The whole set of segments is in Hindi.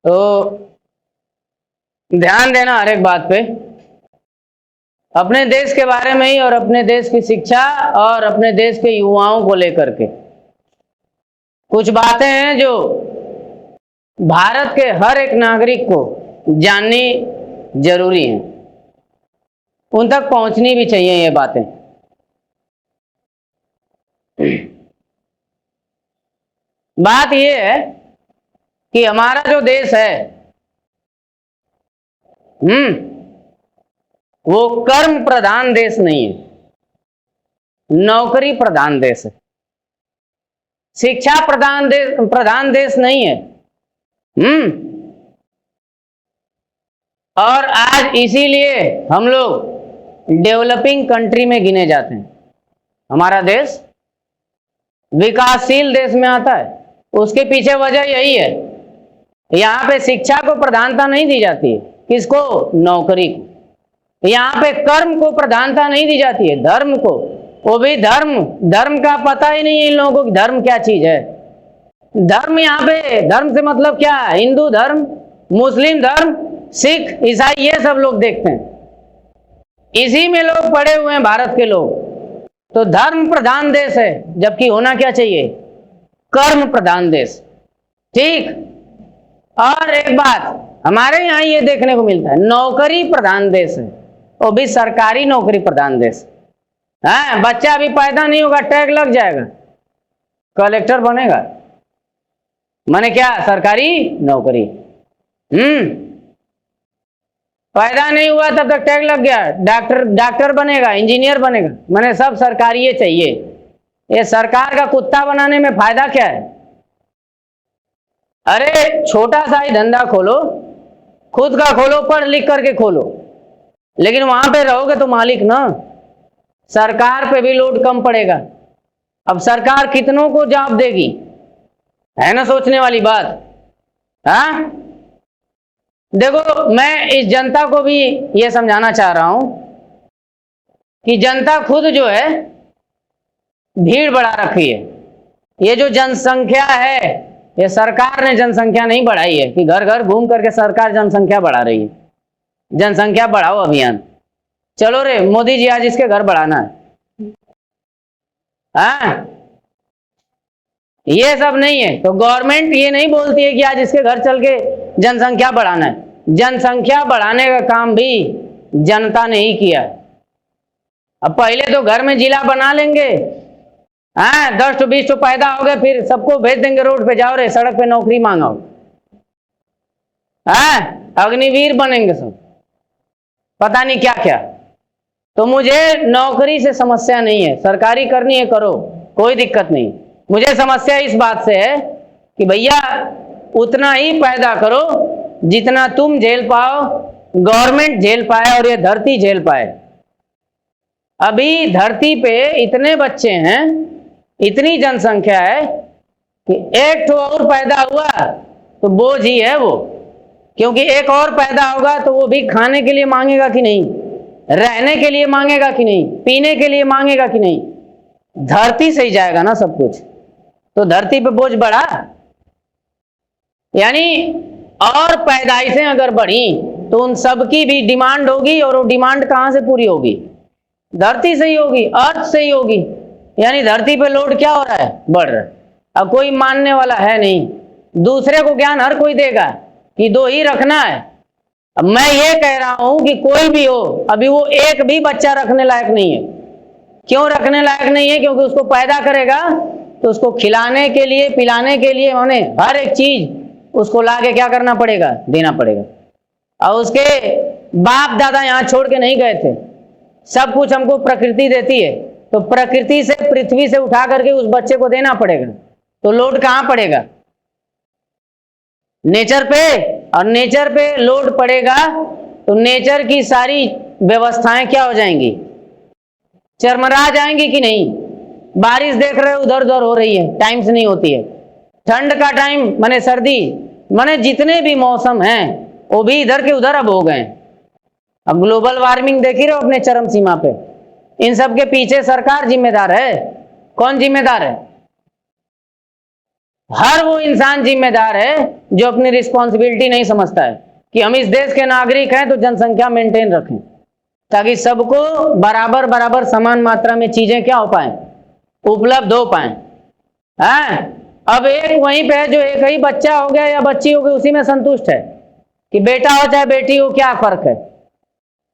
तो ध्यान देना हर एक बात पे, अपने देश के बारे में ही और अपने देश की शिक्षा और अपने देश के युवाओं को लेकर के कुछ बातें हैं जो भारत के हर एक नागरिक को जाननी जरूरी है, उन तक पहुंचनी भी चाहिए ये बातें। बात ये है कि हमारा जो देश है वो कर्म प्रधान देश नहीं है, नौकरी प्रधान देश है, शिक्षा प्रधान देश नहीं है। और आज इसीलिए हम लोग डेवलपिंग कंट्री में गिने जाते हैं। हमारा देश विकासशील देश में आता है, उसके पीछे वजह यही है, यहाँ पे शिक्षा को प्रधानता नहीं दी जाती है। किसको? नौकरी को। यहाँ पे कर्म को प्रधानता नहीं दी जाती है, धर्म को। वो भी धर्म का पता ही नहीं है इन लोगों को कि धर्म क्या चीज है। धर्म यहाँ पे, धर्म से मतलब क्या? हिंदू धर्म, मुस्लिम धर्म, सिख, ईसाई, ये सब लोग देखते हैं। इसी में लोग पड़े हुए हैं भारत के लोग। तो धर्म प्रधान देश है, जबकि होना क्या चाहिए? कर्म प्रधान देश। ठीक। और एक बात हमारे यहाँ ये देखने को मिलता है, नौकरी प्रधान देश है, वो भी सरकारी नौकरी प्रधान देश है। बच्चा अभी पैदा नहीं होगा, टैग लग जाएगा, कलेक्टर बनेगा, माने क्या? सरकारी नौकरी। पैदा नहीं हुआ तब तक टैग लग गया, डॉक्टर बनेगा, इंजीनियर बनेगा, माने सब सरकारी चाहिए। ये सरकार का कुत्ता बनाने में फायदा क्या है? अरे छोटा सा ही धंधा खोलो, खुद का खोलो, पढ़ लिख करके खोलो, लेकिन वहां पे रहोगे तो मालिक ना, सरकार पे भी लोड कम पड़ेगा। अब सरकार कितनों को जॉब देगी, है ना सोचने वाली बात। हाँ, देखो मैं इस जनता को भी ये समझाना चाह रहा हूं कि जनता खुद जो है भीड़ बढ़ा रखी है। ये जो जनसंख्या है, ये सरकार ने जनसंख्या नहीं बढ़ाई है कि घर घर घूम करके सरकार जनसंख्या बढ़ा रही है। जनसंख्या बढ़ाओ अभियान, चलो रे मोदी जी आज इसके घर बढ़ाना है। हाँ, ये सब नहीं है। तो गवर्नमेंट ये नहीं बोलती है कि आज इसके घर चल के जनसंख्या बढ़ाना है। जनसंख्या बढ़ाने का काम भी जनता ने ही किया है। अब पहले तो घर में जिला बना लेंगे, हाँ 10 to 20 तो पैदा हो गए, फिर सबको भेज देंगे रोड पे, जाओ रे सड़क पे नौकरी मांगो। हाँ, अग्निवीर बनेंगे सब, पता नहीं क्या क्या। तो मुझे नौकरी से समस्या नहीं है, सरकारी करनी है करो, कोई दिक्कत नहीं। मुझे समस्या इस बात से है कि भैया उतना ही पैदा करो जितना तुम झेल पाओ, गवर्नमेंट झेल पाए और ये धरती झेल पाए। अभी धरती पे इतने बच्चे हैं, इतनी जनसंख्या है कि एक तो और पैदा हुआ तो बोझ ही है वो, क्योंकि एक और पैदा होगा तो वो भी खाने के लिए मांगेगा कि नहीं, रहने के लिए मांगेगा कि नहीं, पीने के लिए मांगेगा कि नहीं। धरती से ही जाएगा ना सब कुछ। तो धरती पे बोझ बढ़ा, यानी और पैदाइशें अगर बढ़ी तो उन सब की भी डिमांड होगी, और वो डिमांड कहां से पूरी होगी? धरती से ही होगी, अर्थ से ही होगी। यानी धरती पे लोड क्या हो रहा है? बढ़ रहा है। अब कोई मानने वाला है नहीं, दूसरे को ज्ञान हर कोई देगा कि 2 ही रखना है। अब मैं ये कह रहा हूं कि कोई भी हो, अभी वो एक भी बच्चा रखने लायक नहीं है। क्यों रखने लायक नहीं है? क्योंकि उसको पैदा करेगा तो उसको खिलाने के लिए, पिलाने के लिए, माने हर एक चीज उसको लाके क्या करना पड़ेगा? देना पड़ेगा। और उसके बाप दादा यहाँ छोड़ के नहीं गए थे, सब कुछ हमको प्रकृति देती है, तो प्रकृति से, पृथ्वी से उठा करके उस बच्चे को देना पड़ेगा। तो लोड कहां पड़ेगा? नेचर पे। और नेचर पे लोड पड़ेगा तो नेचर की सारी व्यवस्थाएं क्या हो जाएंगी? चरमरा जाएंगी कि नहीं? बारिश देख रहे हो उधर उधर हो रही है, टाइम से नहीं होती है। ठंड का टाइम माने सर्दी, माने जितने भी मौसम हैं वो भी इधर के उधर अब हो गए। अब ग्लोबल वार्मिंग देख ही रहे हो अपने चरम सीमा पे। इन सब के पीछे सरकार जिम्मेदार है। कौन जिम्मेदार है? हर वो इंसान जिम्मेदार है जो अपनी रिस्पॉन्सिबिलिटी नहीं समझता है कि हम इस देश के नागरिक हैं तो जनसंख्या मेंटेन रखें, ताकि सबको बराबर बराबर समान मात्रा में चीजें क्या हो पाए, उपलब्ध हो पाए। हैं? अब एक वहीं पे है जो एक ही बच्चा हो गया या बच्ची हो गई उसी में संतुष्ट है कि बेटा हो चाहे बेटी हो, क्या फर्क है।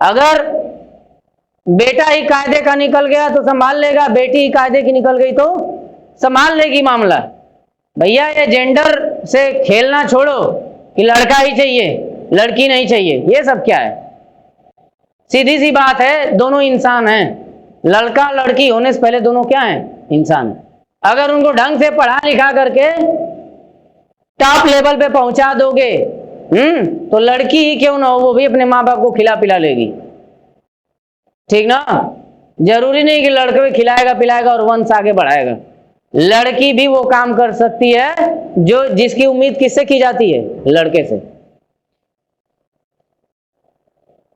अगर बेटा ही कायदे का निकल गया तो संभाल लेगा, बेटी ही कायदे की निकल गई तो संभाल लेगी मामला। भैया ये जेंडर से खेलना छोड़ो कि लड़का ही चाहिए लड़की नहीं चाहिए, ये सब क्या है। सीधी सी बात है, दोनों इंसान हैं। लड़का लड़की होने से पहले दोनों क्या हैं, इंसान। अगर उनको ढंग से पढ़ा लिखा करके टॉप लेवल पे पहुंचा दोगे तो लड़की ही क्यों ना हो, वो भी अपने माँ बाप को खिला पिला लेगी, ठीक ना। जरूरी नहीं कि लड़के भी खिलाएगा पिलाएगा और वंश आगे बढ़ाएगा। लड़की भी वो काम कर सकती है जो जिसकी उम्मीद किससे की जाती है, लड़के से।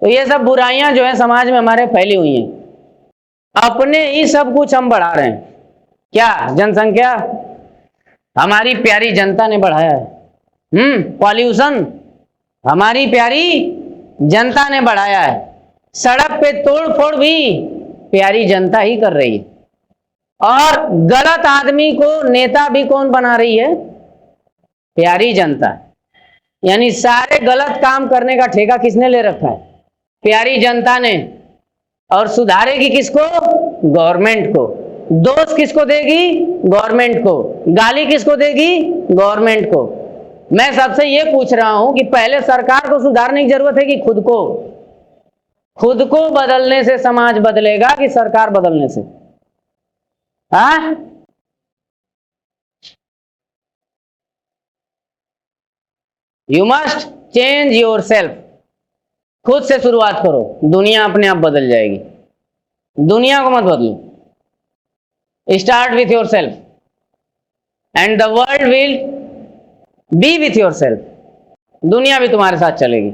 तो ये सब बुराइयां जो है समाज में हमारे फैली हुई हैं, अपने ही सब कुछ हम बढ़ा रहे हैं। क्या जनसंख्या हमारी प्यारी जनता ने बढ़ाया है। पॉल्यूशन हमारी प्यारी जनता ने बढ़ाया है। सड़क पे तोड़ फोड़ भी प्यारी जनता ही कर रही है। और गलत आदमी को नेता भी कौन बना रही है, प्यारी जनता। यानी सारे गलत काम करने का ठेका किसने ले रखा है, प्यारी जनता ने। और सुधारेगी किसको, गवर्नमेंट को। दोष किसको देगी, गवर्नमेंट को। गाली किसको देगी, गवर्नमेंट को। मैं सबसे ये पूछ रहा हूं कि पहले सरकार को सुधारने की जरूरत है कि खुद को। खुद को बदलने से समाज बदलेगा कि सरकार बदलने से। हाँ, you must change your self. खुद से शुरुआत करो, दुनिया अपने आप बदल जाएगी। दुनिया को मत बदलो, start with your self and the world will be with your self. दुनिया भी तुम्हारे साथ चलेगी।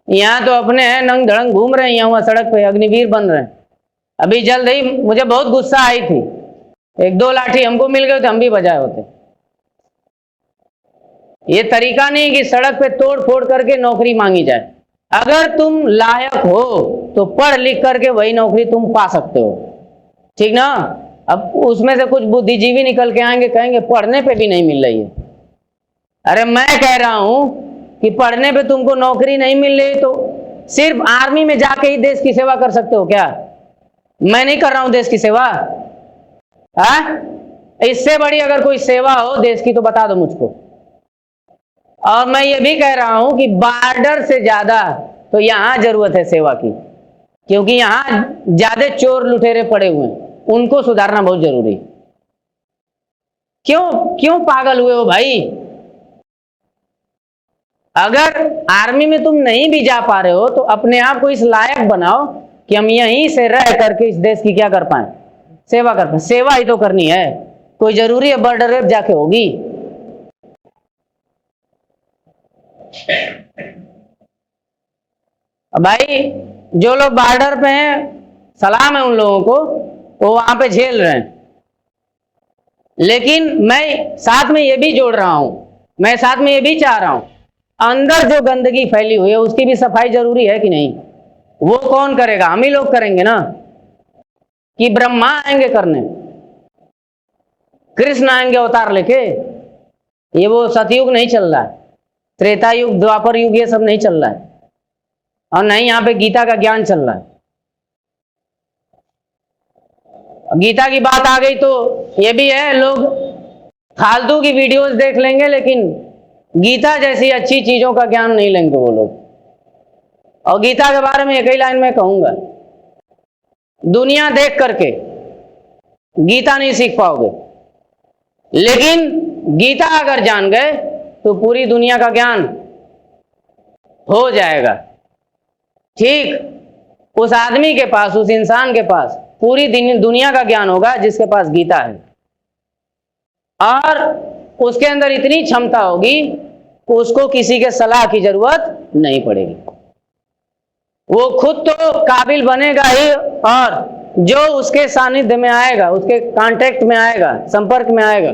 यहां तो अपने हैं नंग धड़ंग घूम रहे हैं, यहाँ सड़क पे अग्निवीर बन रहे हैं। अभी जल्द ही मुझे बहुत गुस्सा आई थी, एक दो लाठी हमको मिल गए तो हम भी बजाए होते। ये तरीका नहीं कि सड़क पे तोड़ फोड़ करके नौकरी मांगी जाए। अगर तुम लायक हो तो पढ़ लिख करके वही नौकरी तुम पा सकते हो, ठीक ना। अब उसमें से कुछ बुद्धिजीवी निकल के आएंगे, कहेंगे पढ़ने पे भी नहीं मिल रही है। अरे मैं कह रहा हूं कि पढ़ने पे तुमको नौकरी नहीं मिल रही तो सिर्फ आर्मी में जाके ही देश की सेवा कर सकते हो क्या। मैं नहीं कर रहा हूं देश की सेवा। इससे बड़ी अगर कोई सेवा हो देश की तो बता दो मुझको। और मैं ये भी कह रहा हूं कि बॉर्डर से ज्यादा तो यहां जरूरत है सेवा की, क्योंकि यहां ज्यादा चोर लुटेरे पड़े हुए हैं, उनको सुधारना बहुत जरूरी है। क्यों पागल हुए हो भाई। अगर आर्मी में तुम नहीं भी जा पा रहे हो तो अपने आप को इस लायक बनाओ कि हम यहीं से रह करके इस देश की क्या कर पाए, सेवा कर पाए। सेवा ही तो करनी है, कोई जरूरी है बॉर्डर रेप जाके होगी। भाई जो लोग बॉर्डर पे हैं सलाम है उन लोगों को, वो वहां पे झेल रहे हैं। लेकिन मैं साथ में ये भी जोड़ रहा हूं, मैं साथ में ये भी चाह रहा हूं, अंदर जो गंदगी फैली हुई है उसकी भी सफाई जरूरी है कि नहीं। वो कौन करेगा, हम ही लोग करेंगे ना, कि ब्रह्मा आएंगे करने, कृष्ण आएंगे अवतार लेके। ये वो सतयुग नहीं चल रहा है, त्रेता युग द्वापर युग ये सब नहीं चल रहा है, और नहीं यहाँ पे गीता का ज्ञान चल रहा है। गीता की बात आ गई तो ये भी है, लोग फालतू की वीडियोस देख लेंगे लेकिन गीता जैसी अच्छी चीजों का ज्ञान नहीं लेंगे वो लोग। और गीता के बारे में एक ही लाइन में कहूंगा, दुनिया देख करके गीता नहीं सीख पाओगे, लेकिन गीता अगर जान गए तो पूरी दुनिया का ज्ञान हो जाएगा। ठीक उस आदमी के पास, उस इंसान के पास पूरी दुनिया का ज्ञान होगा जिसके पास गीता है, और उसके अंदर इतनी क्षमता होगी कि उसको किसी के सलाह की जरूरत नहीं पड़ेगी। वो खुद तो काबिल बनेगा ही और जो उसके सानिध्य में आएगा, उसके कांटेक्ट में आएगा, संपर्क में आएगा,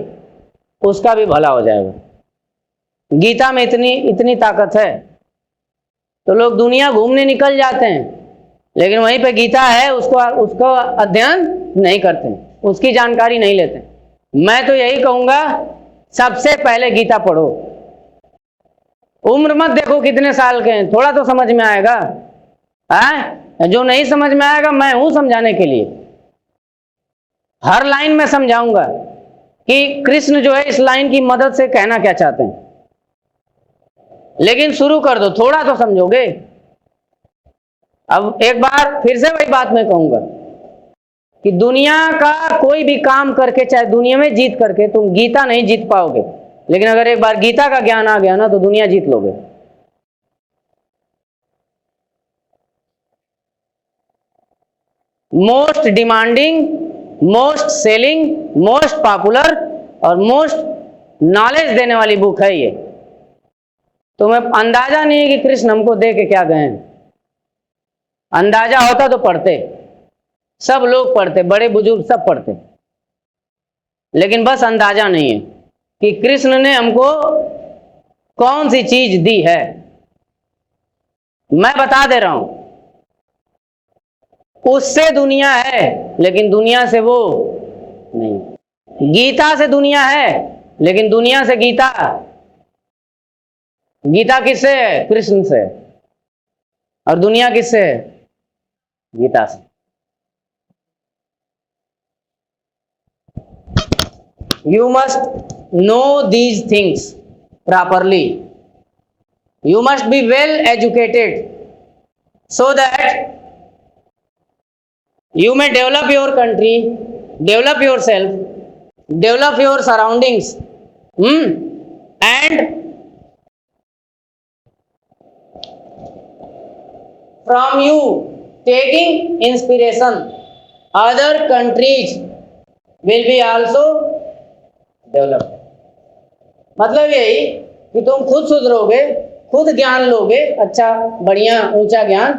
उसका भी भला हो जाएगा। गीता में इतनी ताकत है। तो लोग दुनिया घूमने निकल जाते हैं, लेकिन वहीं पे गीता है उसको अध्ययन नहीं करते, उसकी जानकारी नहीं लेते। मैं तो यही कहूंगा, सबसे पहले गीता पढ़ो। उम्र मत देखो कितने साल के हैं, थोड़ा तो समझ में आएगा। जो नहीं समझ में आएगा, मैं हूं समझाने के लिए। हर लाइन में समझाऊंगा कि कृष्ण जो है इस लाइन की मदद से कहना क्या चाहते हैं। लेकिन शुरू कर दो, थोड़ा तो समझोगे। अब एक बार फिर से वही बात मैं कहूंगा कि दुनिया का कोई भी काम करके, चाहे दुनिया में जीत करके, तुम गीता नहीं जीत पाओगे। लेकिन अगर एक बार गीता का ज्ञान आ गया ना, तो दुनिया जीत लोगे। Most demanding, most selling, most popular और मोस्ट नॉलेज देने वाली बुक है ये। तुम्हें अंदाजा नहीं है कि कृष्ण हमको दे के क्या गए। अंदाजा होता तो पढ़ते, सब लोग पढ़ते, बड़े बुजुर्ग सब पढ़ते। लेकिन बस अंदाजा नहीं है कि कृष्ण ने हमको कौन सी चीज दी है। मैं बता दे रहा हूं, उससे दुनिया है, लेकिन दुनिया से वो नहीं। गीता से दुनिया है, लेकिन दुनिया से गीता। गीता किससे है? कृष्ण से। और दुनिया किससे है? गीता से। You must know these things properly. You must be well educated so that you may develop your country, develop yourself, develop your surroundings, and from you taking inspiration, other countries will be also developed. मतलब यही कि तुम खुद सुधरोगे, खुद ज्ञान लोगे, अच्छा बढ़िया ऊंचा ज्ञान,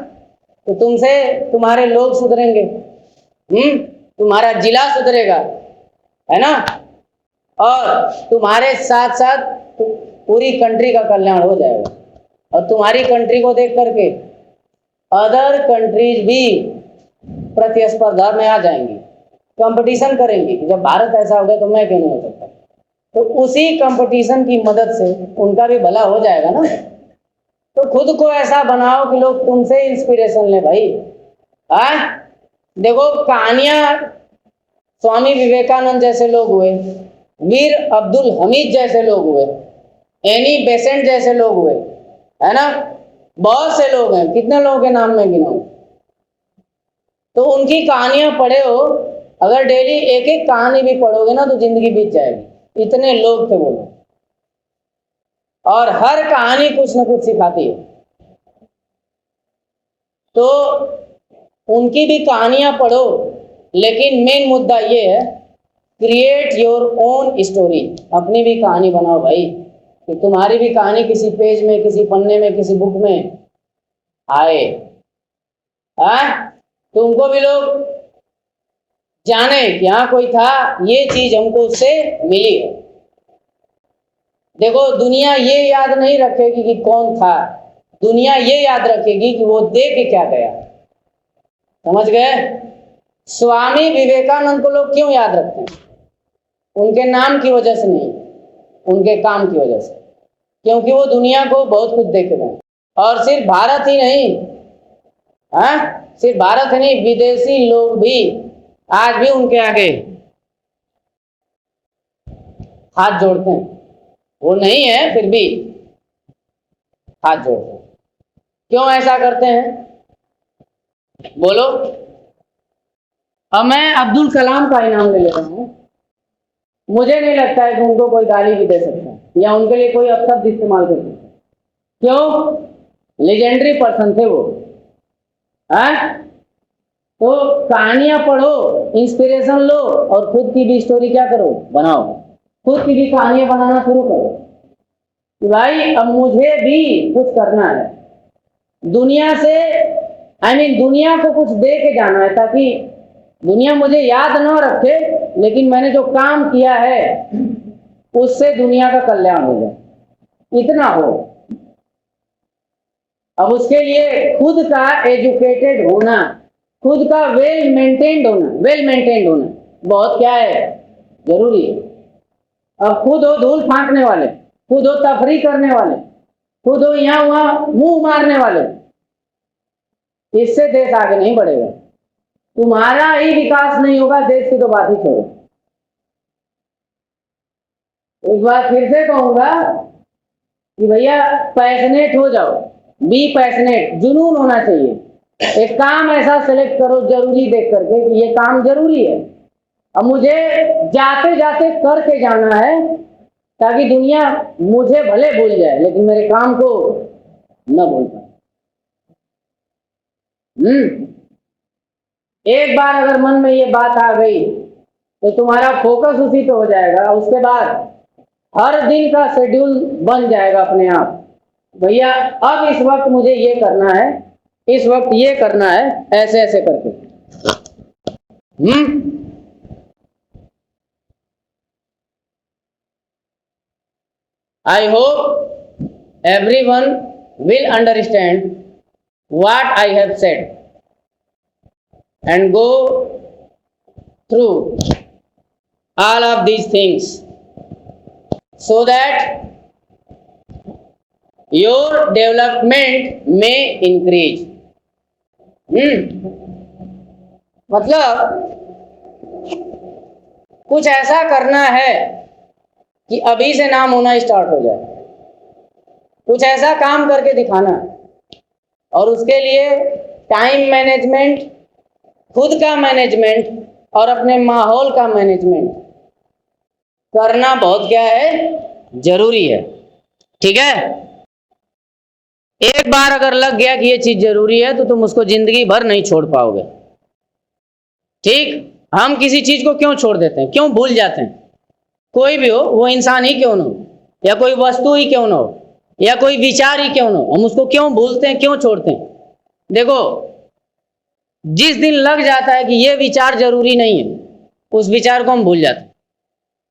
तो तुमसे तुम्हारे लोग सुधरेंगे, तुम्हारा जिला सुधरेगा, है ना, और तुम्हारे साथ साथ पूरी कंट्री का कल्याण हो जाएगा। और तुम्हारी कंट्री को देख करके अदर कंट्रीज भी प्रतिस्पर्धा में आ जाएंगी, कंपटीशन करेंगी कि जब भारत ऐसा हो गया तो मैं क्यों नहीं हो सकता। तो उसी कंपटीशन की मदद से उनका भी भला हो जाएगा ना। तो खुद को ऐसा बनाओ कि लोग तुमसे इंस्पिरेशन ले भाई। देखो कहानियां, स्वामी विवेकानंद जैसे लोग हुए, मीर अब्दुल हमीद जैसे लोग हुए, एनी बेसेंट जैसे लोग हुए, है ना, बहुत से लोग हैं, कितने लोगों के नाम में गिनाऊं। तो उनकी कहानियां पढ़े हो, अगर डेली एक एक कहानी भी पढ़ोगे ना तो जिंदगी बीत जाएगी। इतने लोग थे वो लोग, और हर कहानी कुछ न कुछ सिखाती है। तो उनकी भी कहानियां पढ़ो, लेकिन मेन मुद्दा ये है, क्रिएट योर ओन स्टोरी। अपनी भी कहानी बनाओ भाई, कि तुम्हारी भी कहानी किसी पेज में, किसी पन्ने में, किसी बुक में आए, तुमको भी लोग जाने कि हाँ कोई था, ये चीज हमको उससे मिली है। देखो दुनिया ये याद नहीं रखेगी कि कौन था, दुनिया ये याद रखेगी कि वो दे के क्या गया। समझ गए? स्वामी विवेकानंद को लोग क्यों याद रखते हैं? उनके नाम की वजह से नहीं, उनके काम की वजह से, क्योंकि वो दुनिया को बहुत कुछ दे के गए। और सिर्फ भारत ही नहीं, सिर्फ भारत ही नहीं, विदेशी लोग भी आज भी उनके आगे हाथ जोड़ते हैं। वो नहीं है फिर भी हाथ जोड़ते हैं। क्यों ऐसा करते हैं बोलो? अब मैं अब्दुल कलाम का इनाम ले रहा हूं, मुझे नहीं लगता है कि उनको कोई गाली भी दे सकता है या उनके लिए कोई अपशब्द इस्तेमाल कर सकता है। क्यों? लेजेंडरी पर्सन थे वो। तो कहानियां पढ़ो, इंस्पिरेशन लो, और खुद की भी स्टोरी क्या करो, बनाओ। खुद की भी कहानियां बनाना शुरू करो कि भाई अब मुझे भी कुछ करना है, दुनिया से दुनिया को कुछ दे के जाना है, ताकि दुनिया मुझे याद न रखे, लेकिन मैंने जो काम किया है उससे दुनिया का कल्याण हो जाए, इतना हो। अब उसके लिए खुद का एजुकेटेड होना, खुद का वेल मेंटेन्ड होना बहुत क्या है, जरूरी है। अब खुद हो धूल फांकने वाले, खुद हो तफरी करने वाले, खुद हो यहां वहां मुंह मारने वाले, इससे देश आगे नहीं बढ़ेगा। तुम्हारा ही विकास नहीं होगा, देश की तो बात ही छोड़ो। एक बार फिर से कहूंगा कि भैया पैशनेट हो जाओ, बी पैशनेट, जुनून होना चाहिए। एक काम ऐसा सेलेक्ट करो जरूरी देख करके कि ये काम जरूरी है, अब मुझे जाते जाते करके जाना है, ताकि दुनिया मुझे भले भूल जाए लेकिन मेरे काम को न भूल पाए। एक बार अगर मन में ये बात आ गई तो तुम्हारा फोकस उसी पे हो जाएगा। उसके बाद हर दिन का शेड्यूल बन जाएगा अपने आप। भैया अब इस वक्त मुझे ये करना है, इस वक्त ये करना है, ऐसे ऐसे करके। I hope everyone will understand what I have said and go through all of these things so that your development may increase. मतलब कुछ ऐसा करना है कि अभी से नाम होना स्टार्ट हो जाए, कुछ ऐसा काम करके दिखाना, और उसके लिए टाइम मैनेजमेंट, खुद का मैनेजमेंट और अपने माहौल का मैनेजमेंट करना बहुत क्या है, जरूरी है। ठीक है, एक बार अगर लग गया कि ये चीज जरूरी है तो तुम उसको जिंदगी भर नहीं छोड़ पाओगे। ठीक, हम किसी चीज को क्यों छोड़ देते हैं, क्यों भूल जाते हैं? कोई भी हो, वो इंसान ही क्यों ना हो, या कोई वस्तु ही क्यों ना हो, या कोई विचार ही क्यों ना हो, हम उसको क्यों भूलते हैं, क्यों छोड़ते हैं? देखो, जिस दिन लग जाता है कि ये विचार जरूरी नहीं है, उस विचार को हम भूल जाते हैं।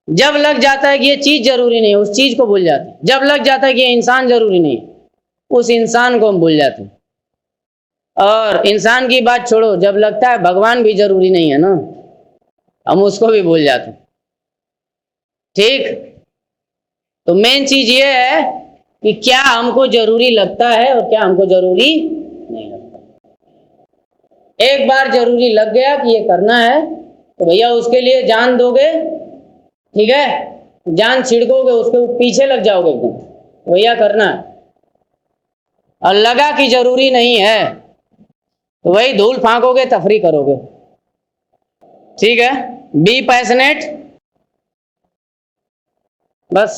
जब लग जाता है कि ये चीज जरूरी नहीं है, उस चीज को भूल जाते हैं। जब लग जाता है कि ये इंसान जरूरी नहीं है, उस इंसान को हम भूल जाते हैं। और इंसान की बात छोड़ो, जब लगता है भगवान भी जरूरी नहीं है ना, हम उसको भी भूल जाते हैं। ठीक, तो मेन चीज ये है कि क्या हमको जरूरी लगता है और क्या हमको जरूरी नहीं लगता। एक बार जरूरी लग गया कि ये करना है तो भैया उसके लिए जान दोगे, ठीक है, जान छिड़कोगे, उसके पीछे लग जाओगे एकदम, भैया करना है। और लगा कि जरूरी नहीं है तो वही धूल फांकोगे, तफरी करोगे। ठीक है, बी पैशनेट, बस।